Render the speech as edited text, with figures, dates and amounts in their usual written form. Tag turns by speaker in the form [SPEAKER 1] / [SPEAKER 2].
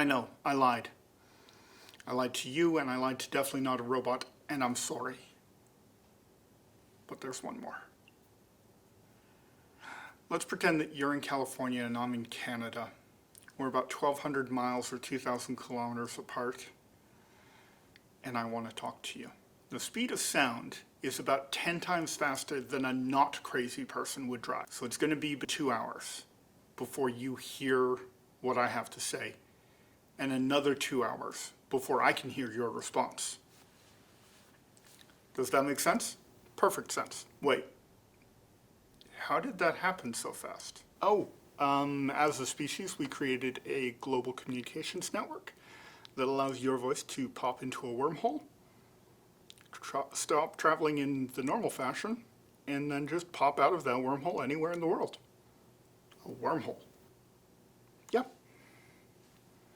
[SPEAKER 1] I know, I lied. I lied to you, and I lied to Definitely Not a Robot, and I'm sorry. But there's one more. Let's pretend that you're in California and I'm in Canada. We're about 1,200 miles or 2,000 kilometers apart, and I want to talk to you. The speed of sound is about 10 times faster than a not crazy person would drive. So it's going to be 2 hours before you hear what I have to say, and another 2 hours before I can hear your response. Does that make sense? Perfect sense. Wait, how did that happen so fast? Oh, as a species, we created a global communications network that allows your voice to pop into a wormhole, stop traveling in the normal fashion, and then just pop out of that wormhole anywhere in the world. A wormhole.